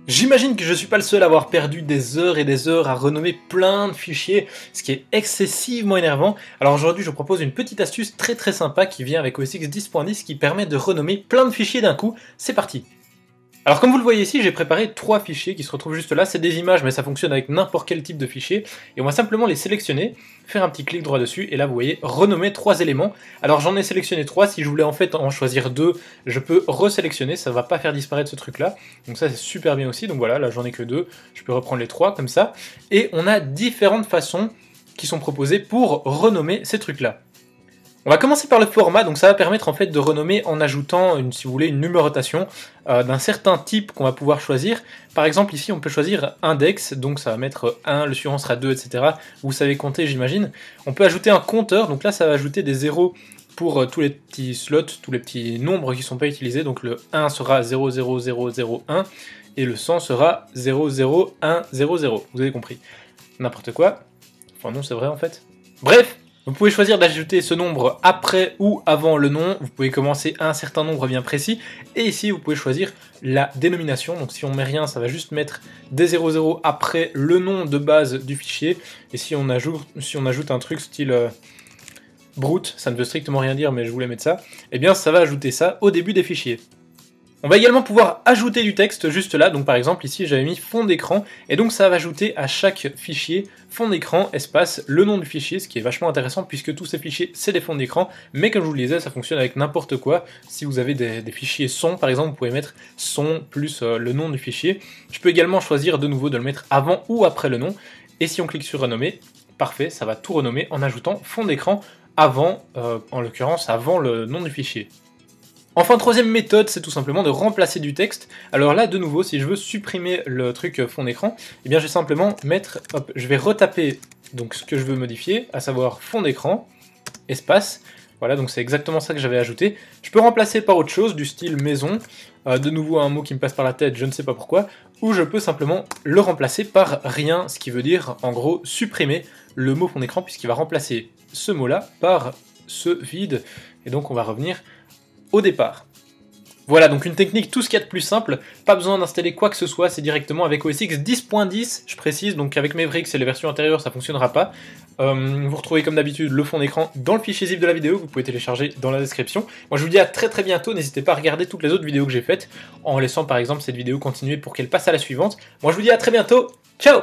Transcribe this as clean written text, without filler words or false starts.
J'imagine que je suis pas le seul à avoir perdu des heures et des heures à renommer plein de fichiers, ce qui est excessivement énervant. Alors aujourd'hui, je vous propose une petite astuce très sympa qui vient avec OS X 10.10 qui permet de renommer plein de fichiers d'un coup. C'est parti! Alors comme vous le voyez ici, j'ai préparé 3 fichiers qui se retrouvent juste là, c'est des images mais ça fonctionne avec n'importe quel type de fichier, et on va simplement les sélectionner, faire un petit clic droit dessus, et là vous voyez, renommer 3 éléments. Alors j'en ai sélectionné 3, si je voulais en fait en choisir 2, je peux resélectionner, ça va pas faire disparaître ce truc là, donc ça c'est super bien aussi, donc voilà, là j'en ai que 2, je peux reprendre les 3 comme ça, et on a différentes façons qui sont proposées pour renommer ces trucs là. On va commencer par le format, donc ça va permettre en fait de renommer en ajoutant, si vous voulez, une numérotation d'un certain type qu'on va pouvoir choisir. Par exemple ici on peut choisir index, donc ça va mettre 1, le suivant sera 2, etc. Vous savez compter j'imagine. On peut ajouter un compteur, donc là ça va ajouter des zéros pour tous les petits slots, tous les petits nombres qui ne sont pas utilisés, donc le 1 sera 00001 et le 100 sera 00100, vous avez compris. N'importe quoi, enfin non c'est vrai en fait. Bref, vous pouvez choisir d'ajouter ce nombre après ou avant le nom, vous pouvez commencer à un certain nombre bien précis, et ici vous pouvez choisir la dénomination, donc si on met rien, ça va juste mettre des 00 après le nom de base du fichier, et si on ajoute un truc style brute, ça ne veut strictement rien dire mais je voulais mettre ça, et bien ça va ajouter ça au début des fichiers. On va également pouvoir ajouter du texte juste là, donc par exemple ici j'avais mis fond d'écran, et donc ça va ajouter à chaque fichier fond d'écran, espace, le nom du fichier, ce qui est vachement intéressant puisque tous ces fichiers c'est des fonds d'écran, mais comme je vous le disais ça fonctionne avec n'importe quoi. Si vous avez des fichiers son par exemple, vous pouvez mettre son plus le nom du fichier. Je peux également choisir de nouveau de le mettre avant ou après le nom, et si on clique sur renommer, parfait, ça va tout renommer en ajoutant fond d'écran avant, en l'occurrence avant le nom du fichier. Enfin, troisième méthode, c'est tout simplement de remplacer du texte. Alors là, de nouveau, si je veux supprimer le truc fond d'écran, eh bien je vais simplement mettre, hop, je vais retaper donc ce que je veux modifier, à savoir fond d'écran, espace. Voilà, donc c'est exactement ça que j'avais ajouté. Je peux remplacer par autre chose, du style maison, de nouveau un mot qui me passe par la tête, je ne sais pas pourquoi, ou je peux simplement le remplacer par rien, ce qui veut dire, en gros, supprimer le mot fond d'écran, puisqu'il va remplacer ce mot-là par ce vide, et donc on va revenir au départ. Voilà, donc une technique tout ce qu'il y a de plus simple, pas besoin d'installer quoi que ce soit, c'est directement avec OS X 10.10, je précise, donc avec Mavericks et les versions antérieures ça fonctionnera pas. Vous retrouvez comme d'habitude le fond d'écran dans le fichier zip de la vidéo, vous pouvez télécharger dans la description. Moi je vous dis à très bientôt, n'hésitez pas à regarder toutes les autres vidéos que j'ai faites, en laissant par exemple cette vidéo continuer pour qu'elle passe à la suivante. Moi je vous dis à très bientôt, ciao!